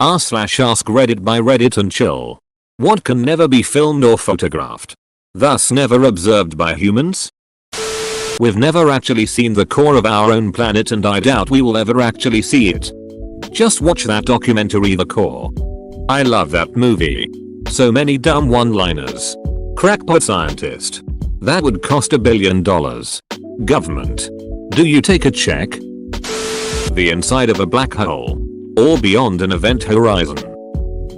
r/Askreddit by Reddit and chill. What can never be filmed or photographed, thus never observed by humans? We've never actually seen the core of our own planet, and I doubt we will ever actually see it. Just watch that documentary The Core. I love that movie. So many dumb one-liners. Crackpot scientist. That would cost $1 billion. Government. Do you take a check? The inside of a black hole. Or beyond an event horizon.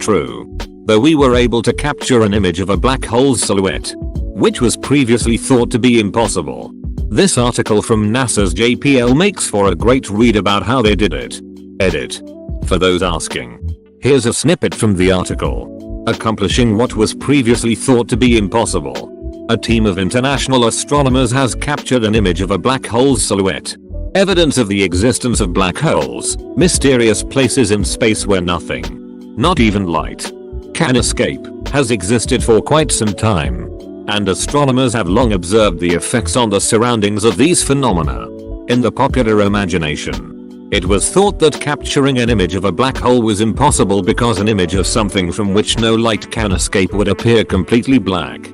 True. Though we were able to capture an image of a black hole's silhouette, which was previously thought to be impossible. This article from NASA's JPL makes for a great read about how they did it. Edit. For those asking. Here's a snippet from the article. Accomplishing what was previously thought to be impossible. A team of international astronomers has captured an image of a black hole's silhouette. Evidence of the existence of black holes, mysterious places in space where nothing, not even light, can escape, has existed for quite some time. And astronomers have long observed the effects on the surroundings of these phenomena. In the popular imagination, it was thought that capturing an image of a black hole was impossible because an image of something from which no light can escape would appear completely black.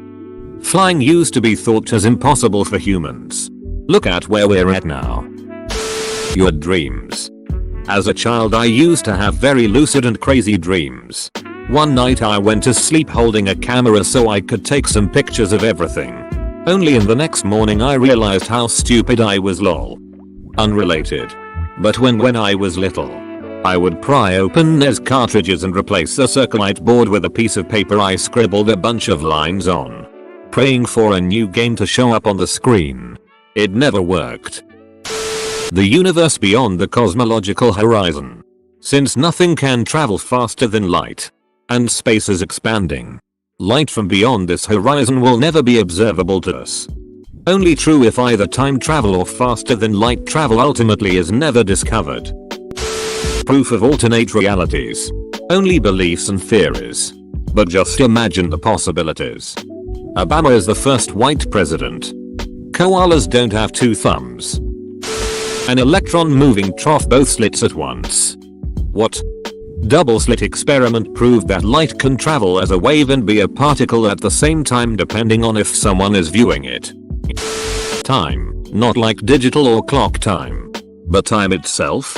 Flying used to be thought as impossible for humans. Look at where we're at now. Your dreams. As a child, I used to have very lucid and crazy dreams. One night I went to sleep holding a camera so I could take some pictures of everything. Only in the next morning I realized how stupid I was, lol. Unrelated. But when I was little, I would pry open NES cartridges and replace the Circlite board with a piece of paper I scribbled a bunch of lines on, praying for a new game to show up on the screen. It never worked. The universe beyond the cosmological horizon. Since nothing can travel faster than light, and space is expanding, light from beyond this horizon will never be observable to us. Only true if either time travel or faster than light travel ultimately is never discovered. Proof of alternate realities. Only beliefs and theories. But just imagine the possibilities. Obama is the first white president. Koalas don't have two thumbs. An electron moving trough both slits at once. What? Double slit experiment proved that light can travel as a wave and be a particle at the same time depending on if someone is viewing it. Time, not like digital or clock time, but time itself?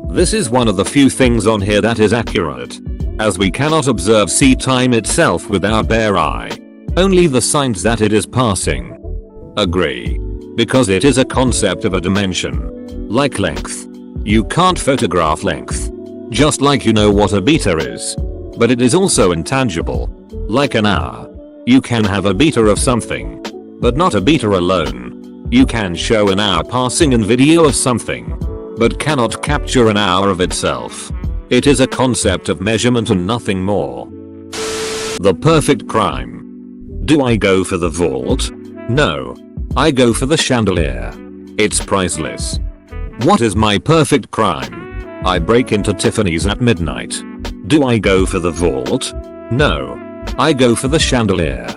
This is one of the few things on here that is accurate, as we cannot observe time itself with our bare eye, only the signs that it is passing. Agree. Because it is a concept of a dimension. Like length. You can't photograph length. Just like you know what a beta is. But it is also intangible. Like an hour. You can have a beta of something. But not a beta alone. You can show an hour passing in video of something. But cannot capture an hour of itself. It is a concept of measurement and nothing more. The perfect crime. Do I go for the vault? No. I go for the chandelier. It's priceless. What is my perfect crime? I break into Tiffany's at midnight. Do I go for the vault? No. I go for the chandelier.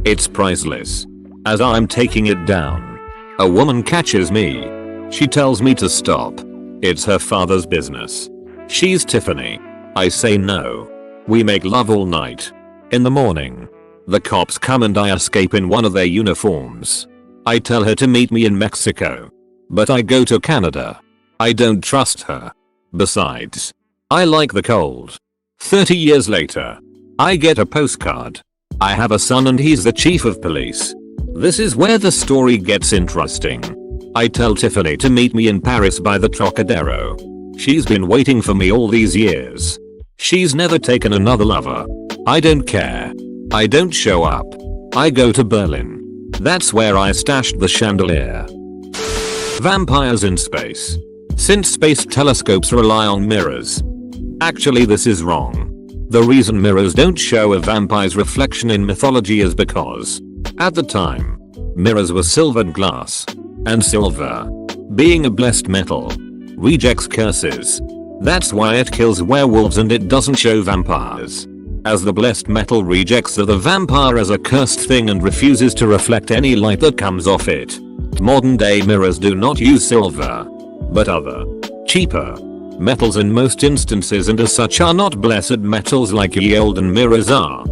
It's priceless. As I'm taking it down, a woman catches me. She tells me to stop. It's her father's business. She's Tiffany. I say no. We make love all night. In the morning, the cops come and I escape in one of their uniforms. I tell her to meet me in Mexico. But I go to Canada. I don't trust her. Besides, I like the cold. 30 years later, I get a postcard. I have a son and he's the chief of police. This is where the story gets interesting. I tell Tiffany to meet me in Paris by the Trocadero. She's been waiting for me all these years. She's never taken another lover. I don't care. I don't show up. I go to Berlin. That's where I stashed the chandelier. Vampires in space. Since space telescopes rely on mirrors. Actually, this is wrong. The reason mirrors don't show a vampire's reflection in mythology is because, at the time, mirrors were silvered glass. And silver, being a blessed metal, rejects curses. That's why it kills werewolves and it doesn't show vampires. As the blessed metal rejects the vampire as a cursed thing and refuses to reflect any light that comes off it. Modern day mirrors do not use silver, but other, cheaper, metals in most instances and as such are not blessed metals like ye olden mirrors are.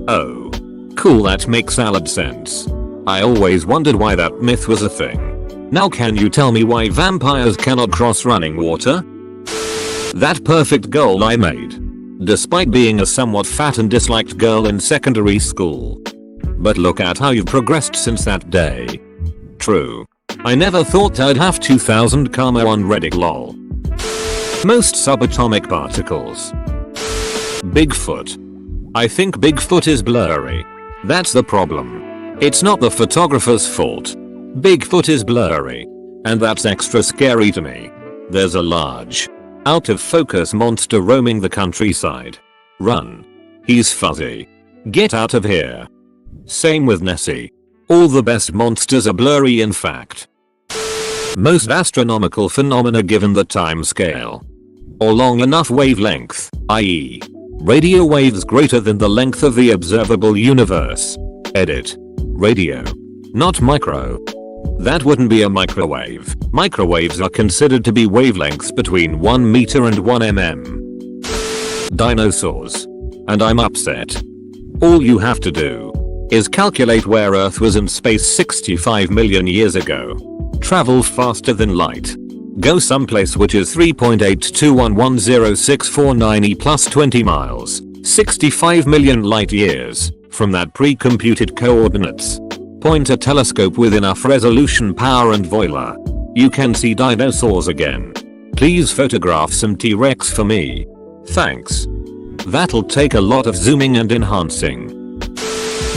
Oh. Cool, that makes salad sense. I always wondered why that myth was a thing. Now can you tell me why vampires cannot cross running water? That perfect goal I made. Despite being a somewhat fat and disliked girl in secondary school. But look at how you've progressed since that day. True. I never thought I'd have 2000 karma on Reddit lol. Most subatomic particles. Bigfoot. I think Bigfoot is blurry. That's the problem. It's not the photographer's fault. Bigfoot is blurry. And that's extra scary to me. There's a large, out of focus monster roaming the countryside. Run. He's fuzzy. Get out of here. Same with Nessie. All the best monsters are blurry in fact. Most astronomical phenomena given the time scale. Or long enough wavelength, i.e. radio waves greater than the length of the observable universe. Edit. Radio. Not micro. That wouldn't be a microwave. Microwaves are considered to be wavelengths between 1 meter and 1 mm. Dinosaurs. And I'm upset. All you have to do is calculate where Earth was in space 65 million years ago. Travel faster than light. Go someplace which is 3.821106490 e plus 20 miles, 65 million light years, from that pre-computed coordinates. Point a telescope with enough resolution power and voila. You can see dinosaurs again. Please photograph some T-Rex for me. Thanks. That'll take a lot of zooming and enhancing.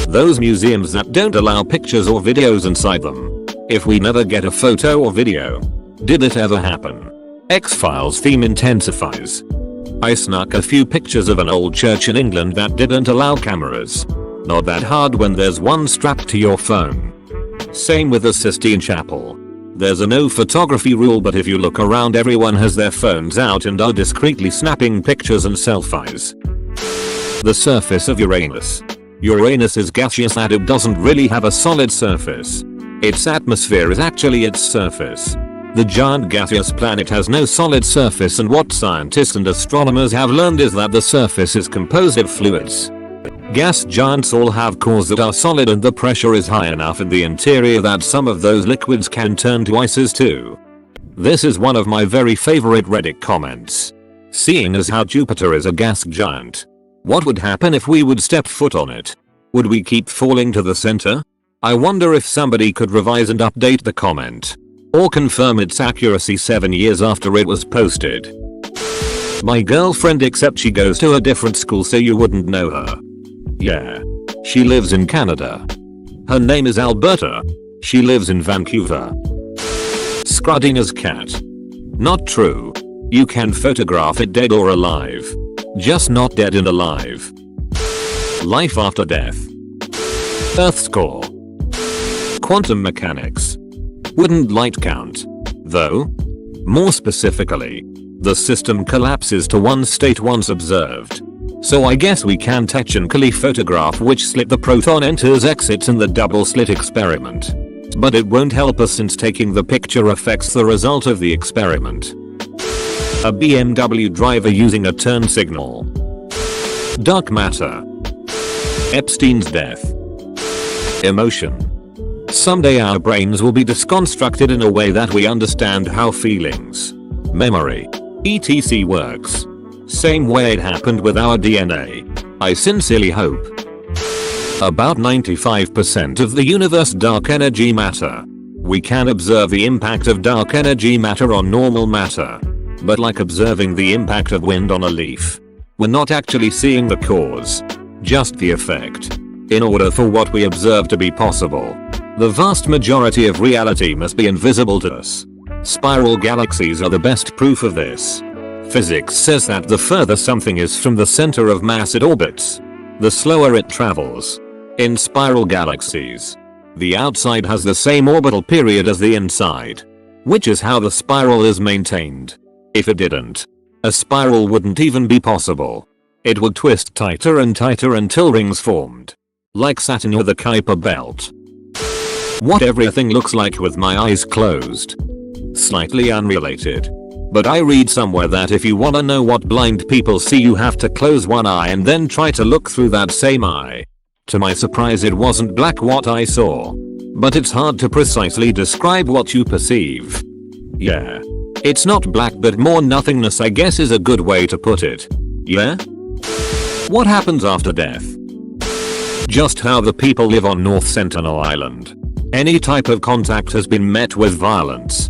Those museums that don't allow pictures or videos inside them. If we never get a photo or video. Did it ever happen? X-Files theme intensifies. I snuck a few pictures of an old church in England that didn't allow cameras. Not that hard when there's one strapped to your phone. Same with the Sistine Chapel. There's a no photography rule, but if you look around everyone has their phones out and are discreetly snapping pictures and selfies. The surface of Uranus. Uranus is gaseous and it doesn't really have a solid surface. Its atmosphere is actually its surface. The giant gaseous planet has no solid surface, and what scientists and astronomers have learned is that the surface is composed of fluids. Gas giants all have cores that are solid and the pressure is high enough in the interior that some of those liquids can turn to ices too. This is one of my very favorite Reddit comments. Seeing as how Jupiter is a gas giant. What would happen if we would step foot on it? Would we keep falling to the center? I wonder if somebody could revise and update the comment. Or confirm its accuracy 7 years after it was posted. My girlfriend, except she goes to a different school so you wouldn't know her. Yeah. She lives in Canada. Her name is Alberta. She lives in Vancouver. Scruddina's cat. Not true. You can photograph it dead or alive. Just not dead and alive. Life after death. Earth's core. Quantum mechanics. Wouldn't light count, though? More specifically, the system collapses to one state once observed. So I guess we can technically photograph which slit the proton enters exits in the double slit experiment. But it won't help us since taking the picture affects the result of the experiment. A BMW driver using a turn signal. Dark matter. Epstein's death. Emotion. Someday our brains will be disconstructed in a way that we understand how feelings, memory, etc. works. Same way it happened with our DNA. I sincerely hope. About 95% of the universe dark energy matter. We can observe the impact of dark energy matter on normal matter. But like observing the impact of wind on a leaf. We're not actually seeing the cause. Just the effect. In order for what we observe to be possible, the vast majority of reality must be invisible to us. Spiral galaxies are the best proof of this. Physics says that the further something is from the center of mass it orbits, the slower it travels. In spiral galaxies, the outside has the same orbital period as the inside, which is how the spiral is maintained. If it didn't, a spiral wouldn't even be possible. It would twist tighter and tighter until rings formed. Like Saturn or the Kuiper belt. What everything looks like with my eyes closed. Slightly unrelated. But I read somewhere that if you wanna know what blind people see, you have to close one eye and then try to look through that same eye. To my surprise, it wasn't black what I saw. But it's hard to precisely describe what you perceive. Yeah. It's not black but more nothingness, I guess, is a good way to put it. Yeah? What happens after death? Just how the people live on North Sentinel Island. Any type of contact has been met with violence.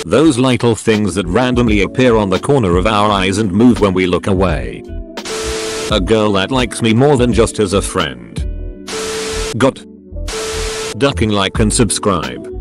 Those little things that randomly appear on the corner of our eyes and move when we look away. A girl that likes me more than just as a friend. Got. Ducking like and subscribe.